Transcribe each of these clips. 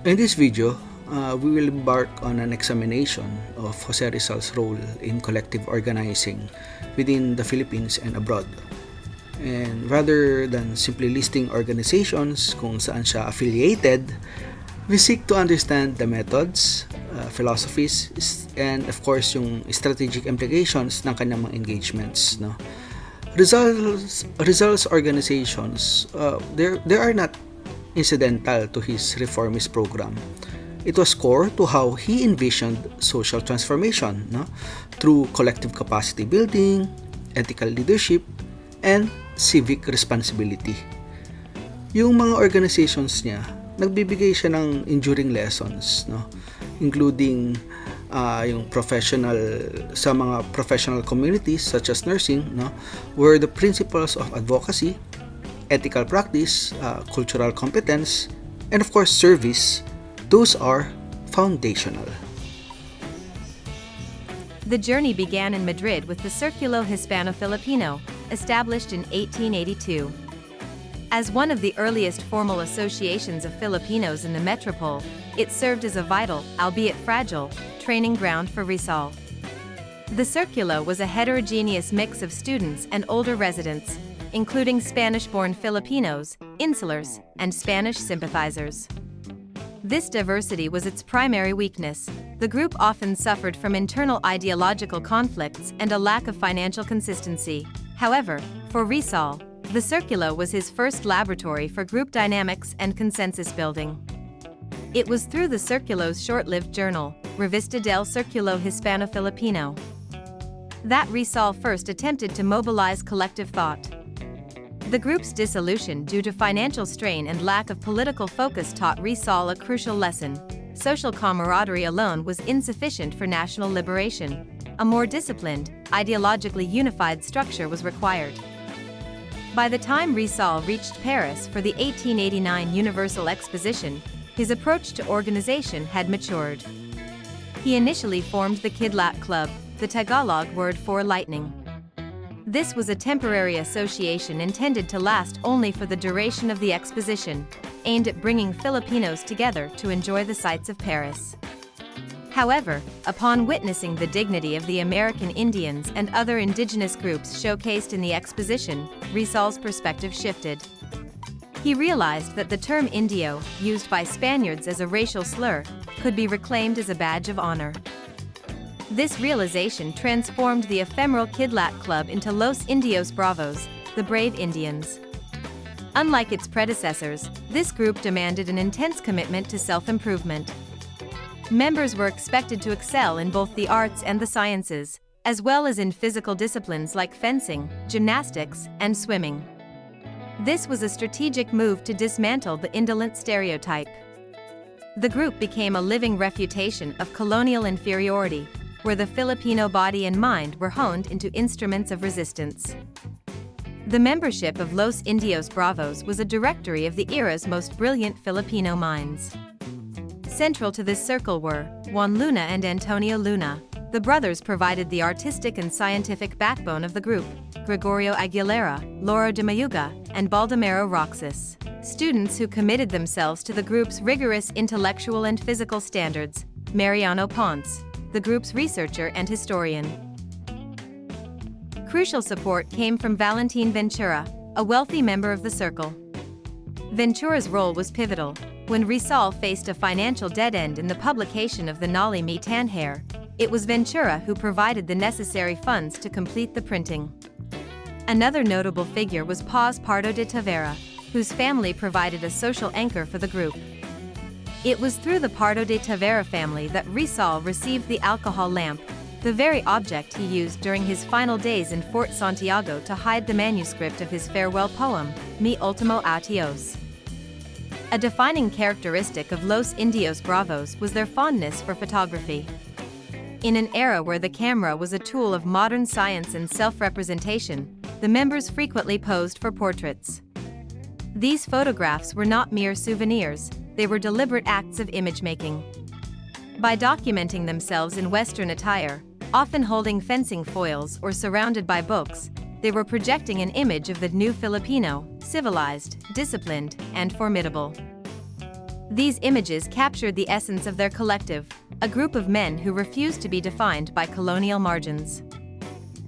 In this video, we will embark on an examination of Jose Rizal's role in collective organizing within the Philippines and abroad. And rather than simply listing organizations kung saan siya affiliated, we seek to understand the methods, philosophies, and of course yung strategic implications ng kanyang mga engagements. No? Rizal's organizations, they are not incidental to his reformist program. It was core to how he envisioned social transformation, no? Through collective capacity building, ethical leadership, and civic responsibility. Yung mga organizations niya, nagbibigay siya ng enduring lessons, no? Including yung sa mga professional communities such as nursing, no? Where the principles of advocacy, ethical practice, cultural competence, and of course service, those are foundational. The journey began in Madrid with the Circulo Hispano Filipino, established in 1882. As one of the earliest formal associations of Filipinos in the metropole, it served as a vital, albeit fragile, training ground for Rizal. The Circulo was a heterogeneous mix of students and older residents, including Spanish-born Filipinos, insulars, and Spanish sympathizers. This diversity was its primary weakness. The group often suffered from internal ideological conflicts and a lack of financial consistency. However, for Rizal, the Circulo was his first laboratory for group dynamics and consensus building. It was through the Circulo's short-lived journal, Revista del Circulo Hispano-Filipino, that Rizal first attempted to mobilize collective thought. The group's dissolution due to financial strain and lack of political focus taught Rizal a crucial lesson. Social camaraderie alone was insufficient for national liberation. A more disciplined, ideologically unified structure was required. By the time Rizal reached Paris for the 1889 Universal Exposition, his approach to organization had matured. He initially formed the Kidlat Club, the Tagalog word for lightning. This was a temporary association intended to last only for the duration of the exposition, aimed at bringing Filipinos together to enjoy the sights of Paris. However, upon witnessing the dignity of the American Indians and other indigenous groups showcased in the exposition, Rizal's perspective shifted. He realized that the term Indio, used by Spaniards as a racial slur, could be reclaimed as a badge of honor. This realization transformed the ephemeral Kidlat Club into Los Indios Bravos, the Brave Indians. Unlike its predecessors, this group demanded an intense commitment to self-improvement. Members were expected to excel in both the arts and the sciences, as well as in physical disciplines like fencing, gymnastics, and swimming. This was a strategic move to dismantle the indolent stereotype. The group became a living refutation of colonial inferiority, where the Filipino body and mind were honed into instruments of resistance. The membership of Los Indios Bravos was a directory of the era's most brilliant Filipino minds. Central to this circle were Juan Luna and Antonio Luna. The brothers provided the artistic and scientific backbone of the group, Gregorio Aguilera, Loro de Mayuga, and Baldomero Roxas, students who committed themselves to the group's rigorous intellectual and physical standards, Mariano Ponce, the group's researcher and historian. Crucial support came from Valentin Ventura, a wealthy member of the circle. Ventura's role was pivotal. When Rizal faced a financial dead end in the publication of the Nali Me Tanhair, it was Ventura who provided the necessary funds to complete the printing. Another notable figure was Paz Pardo de Tavera, whose family provided a social anchor for the group. It was through the Pardo de Tavera family that Rizal received the alcohol lamp, the very object he used during his final days in Fort Santiago to hide the manuscript of his farewell poem, Mi Ultimo Adios. A defining characteristic of Los Indios Bravos was their fondness for photography. In an era where the camera was a tool of modern science and self-representation, the members frequently posed for portraits. These photographs were not mere souvenirs, they were deliberate acts of image-making. By documenting themselves in Western attire, often holding fencing foils or surrounded by books, they were projecting an image of the new Filipino, civilized, disciplined, and formidable. These images captured the essence of their collective, a group of men who refused to be defined by colonial margins.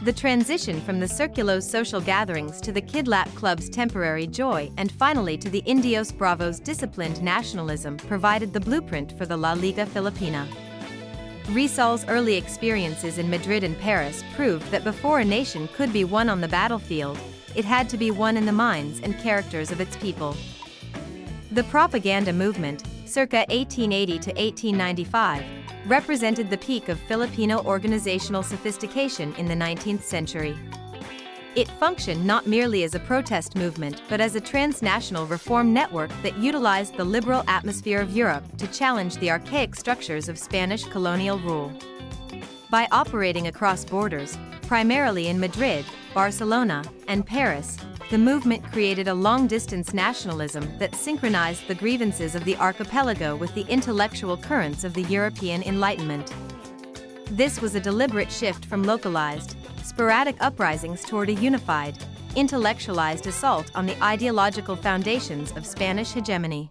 The transition from the Circulo's social gatherings to the Kidlat Club's temporary joy and finally to the Indios Bravos' disciplined nationalism provided the blueprint for the La Liga Filipina. Rizal's early experiences in Madrid and Paris proved that before a nation could be won on the battlefield, it had to be won in the minds and characters of its people. The propaganda movement, circa 1880 to 1895, represented the peak of Filipino organizational sophistication in the 19th century. It functioned not merely as a protest movement but as a transnational reform network that utilized the liberal atmosphere of Europe to challenge the archaic structures of Spanish colonial rule. By operating across borders, primarily in Madrid, Barcelona, and Paris, the movement created a long-distance nationalism that synchronized the grievances of the archipelago with the intellectual currents of the European Enlightenment. This was a deliberate shift from localized, sporadic uprisings toward a unified, intellectualized assault on the ideological foundations of Spanish hegemony.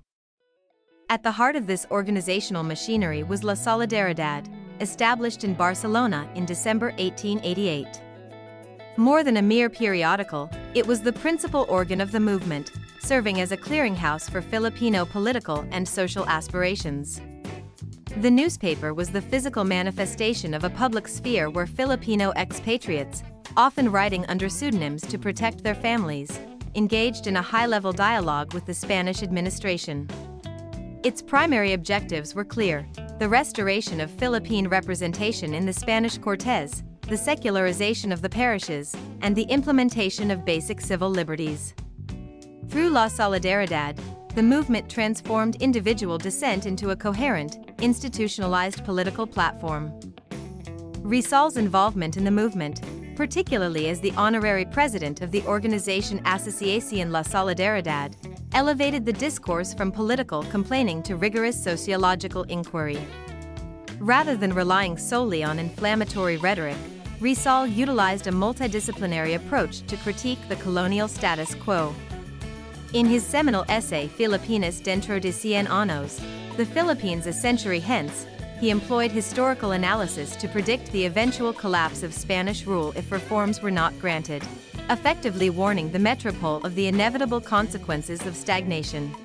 At the heart of this organizational machinery was La Solidaridad, established in Barcelona in December 1888. More than a mere periodical, it was the principal organ of the movement, serving as a clearinghouse for Filipino political and social aspirations. The newspaper was the physical manifestation of a public sphere where Filipino expatriates, often writing under pseudonyms to protect their families, engaged in a high-level dialogue with the Spanish administration. Its primary objectives were clear: the restoration of Philippine representation in the Spanish Cortes, the secularization of the parishes, and the implementation of basic civil liberties. Through La Solidaridad, the movement transformed individual dissent into a coherent, institutionalized political platform. Rizal's involvement in the movement, particularly as the honorary president of the organization Asociación La Solidaridad, elevated the discourse from political complaining to rigorous sociological inquiry. Rather than relying solely on inflammatory rhetoric, Rizal utilized a multidisciplinary approach to critique the colonial status quo. In his seminal essay Filipinas dentro de 100 años, The Philippines a Century Hence, he employed historical analysis to predict the eventual collapse of Spanish rule if reforms were not granted, effectively warning the metropole of the inevitable consequences of stagnation.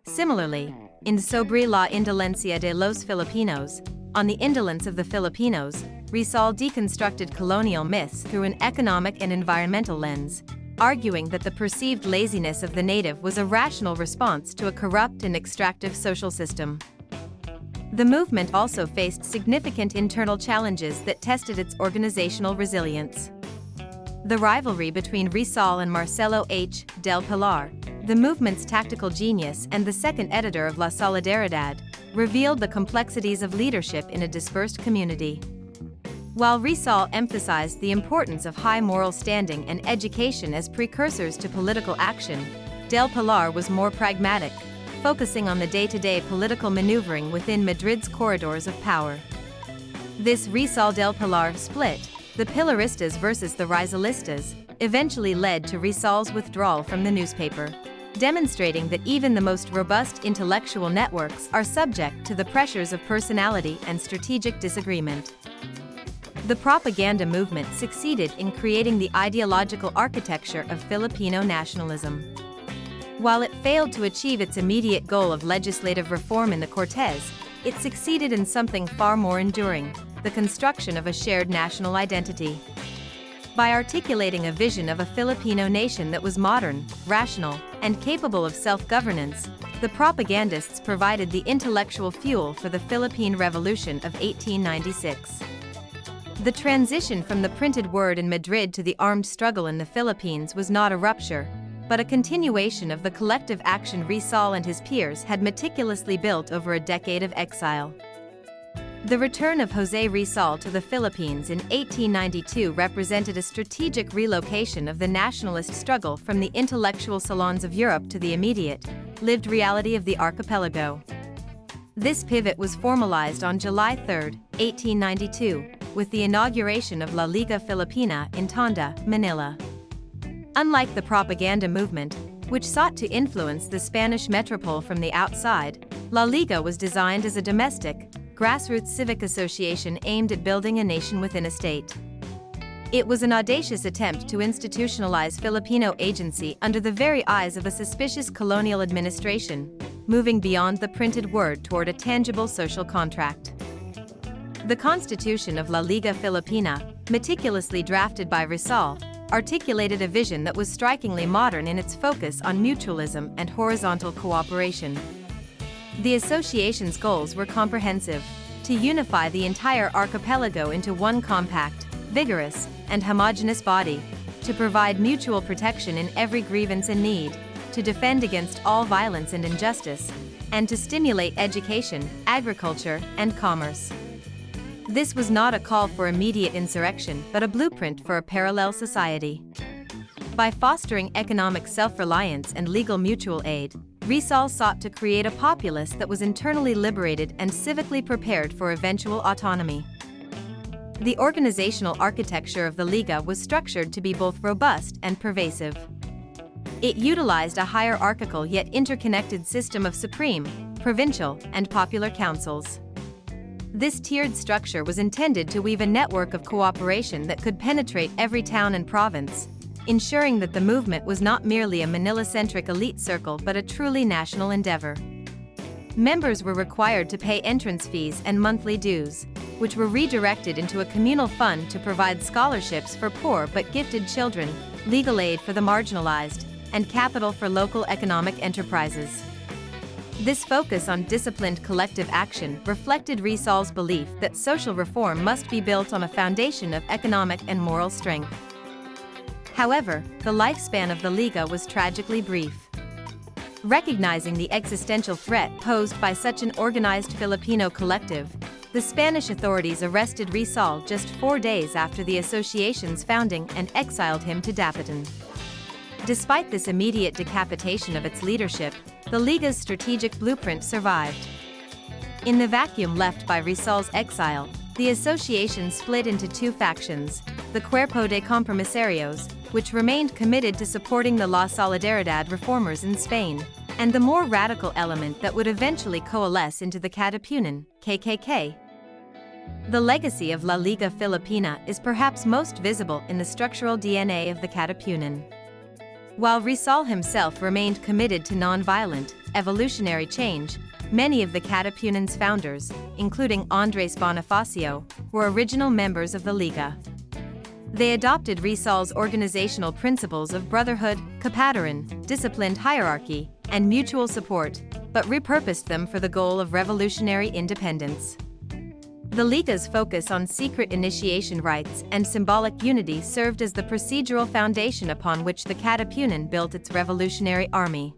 Similarly, in Sobre la indolencia de los Filipinos, on the indolence of the Filipinos, Rizal deconstructed colonial myths through an economic and environmental lens, arguing that the perceived laziness of the native was a rational response to a corrupt and extractive social system. The movement also faced significant internal challenges that tested its organizational resilience. The rivalry between Rizal and Marcelo H. del Pilar, the movement's tactical genius and the second editor of La Solidaridad, revealed the complexities of leadership in a dispersed community. While Rizal emphasized the importance of high moral standing and education as precursors to political action, del Pilar was more pragmatic, focusing on the day-to-day political maneuvering within Madrid's corridors of power. This Rizal-del Pilar split, the Pilaristas versus the Rizalistas, eventually led to Rizal's withdrawal from the newspaper, demonstrating that even the most robust intellectual networks are subject to the pressures of personality and strategic disagreement. The propaganda movement succeeded in creating the ideological architecture of Filipino nationalism. While it failed to achieve its immediate goal of legislative reform in the Cortes, it succeeded in something far more enduring: the construction of a shared national identity. By articulating a vision of a Filipino nation that was modern, rational, and capable of self-governance, the propagandists provided the intellectual fuel for the Philippine Revolution of 1896. The transition from the printed word in Madrid to the armed struggle in the Philippines was not a rupture, but a continuation of the collective action Rizal and his peers had meticulously built over a decade of exile. The return of José Rizal to the Philippines in 1892 represented a strategic relocation of the nationalist struggle from the intellectual salons of Europe to the immediate, lived reality of the archipelago. This pivot was formalized on July 3, 1892, with the inauguration of La Liga Filipina in Tonda, Manila. Unlike the propaganda movement, which sought to influence the Spanish metropole from the outside, La Liga was designed as a domestic, grassroots civic association aimed at building a nation within a state. It was an audacious attempt to institutionalize Filipino agency under the very eyes of a suspicious colonial administration, moving beyond the printed word toward a tangible social contract. The Constitution of La Liga Filipina, meticulously drafted by Rizal, articulated a vision that was strikingly modern in its focus on mutualism and horizontal cooperation. The association's goals were comprehensive: to unify the entire archipelago into one compact, vigorous, and homogeneous body, to provide mutual protection in every grievance and need, to defend against all violence and injustice, and to stimulate education, agriculture, and commerce. This was not a call for immediate insurrection, but a blueprint for a parallel society. By fostering economic self-reliance and legal mutual aid, Rizal sought to create a populace that was internally liberated and civically prepared for eventual autonomy. The organizational architecture of the Liga was structured to be both robust and pervasive. It utilized a hierarchical yet interconnected system of supreme, provincial, and popular councils. This tiered structure was intended to weave a network of cooperation that could penetrate every town and province, ensuring that the movement was not merely a Manila-centric elite circle but a truly national endeavor. Members were required to pay entrance fees and monthly dues, which were redirected into a communal fund to provide scholarships for poor but gifted children, legal aid for the marginalized, and capital for local economic enterprises. This focus on disciplined collective action reflected Rizal's belief that social reform must be built on a foundation of economic and moral strength. However, the lifespan of the Liga was tragically brief. Recognizing the existential threat posed by such an organized Filipino collective, the Spanish authorities arrested Rizal just 4 days after the association's founding and exiled him to Dapitan. Despite this immediate decapitation of its leadership, the Liga's strategic blueprint survived. In the vacuum left by Rizal's exile, the association split into two factions: the Cuerpo de Compromisarios, which remained committed to supporting the La Solidaridad reformers in Spain, and the more radical element that would eventually coalesce into the Katipunan, KKK. The legacy of La Liga Filipina is perhaps most visible in the structural DNA of the Katipunan. While Rizal himself remained committed to non-violent, evolutionary change, many of the Katipunan's founders, including Andres Bonifacio, were original members of the Liga. They adopted Rizal's organizational principles of brotherhood, kapataran, disciplined hierarchy, and mutual support, but repurposed them for the goal of revolutionary independence. The Liga's focus on secret initiation rites and symbolic unity served as the procedural foundation upon which the Katipunan built its revolutionary army.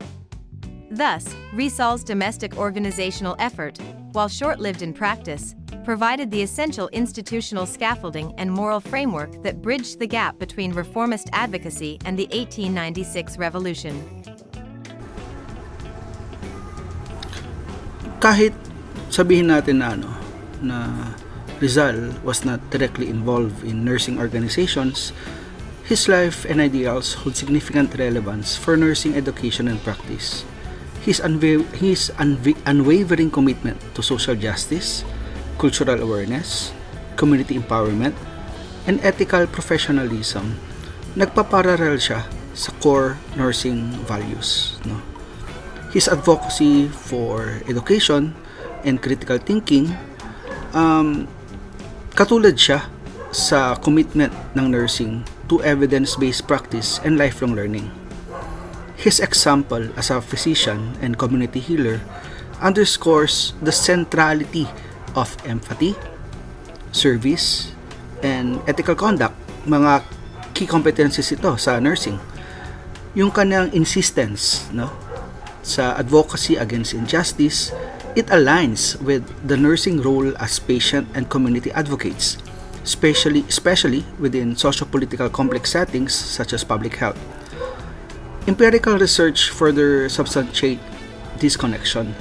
Thus, Rizal's domestic organizational effort, while short-lived in practice, provided the essential institutional scaffolding and moral framework that bridged the gap between reformist advocacy and the 1896 revolution. Kahit sabihin natin na Rizal was not directly involved in nursing organizations, his life and ideals hold significant relevance for nursing education and practice. His unwavering commitment to social justice, cultural awareness, community empowerment, and ethical professionalism nagpaparallel siya sa core nursing values. His advocacy for education and critical thinking, katulad siya sa commitment ng nursing to evidence-based practice and lifelong learning. His example as a physician and community healer underscores the centrality of empathy, service, and ethical conduct, mga key competencies ito sa nursing. Yung kanyang insistence sa advocacy against injustice, it aligns with the nursing role as patient and community advocates, especially within socio-political complex settings such as public health. Empirical research further substantiates this connection.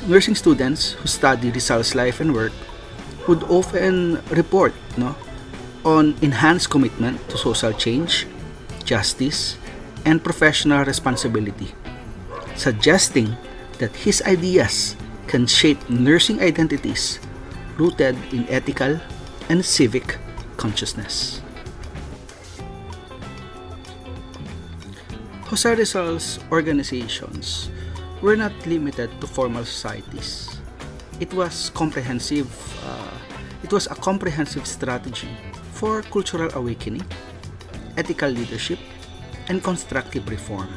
Nursing students who study Rizal's life and work would often report on enhanced commitment to social change, justice, and professional responsibility, suggesting that his ideas can shape nursing identities rooted in ethical and civic consciousness. Jose Rizal's organizations were not limited to formal societies. It was a comprehensive strategy for cultural awakening, ethical leadership, and constructive reform.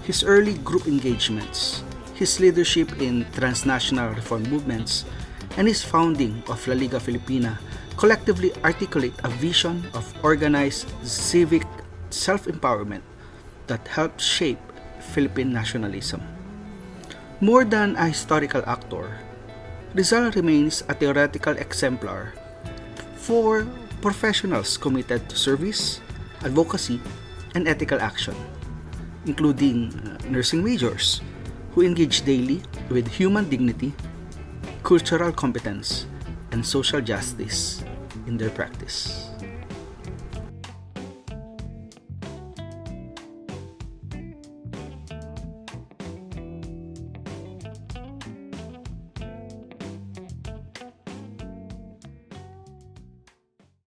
His early group engagements, his leadership in transnational reform movements, and his founding of La Liga Filipina collectively articulate a vision of organized civic self-empowerment that helped shape Philippine nationalism. More than a historical actor, Rizal remains a theoretical exemplar for professionals committed to service, advocacy, and ethical action, including nursing majors who engage daily with human dignity, cultural competence, and social justice in their practice.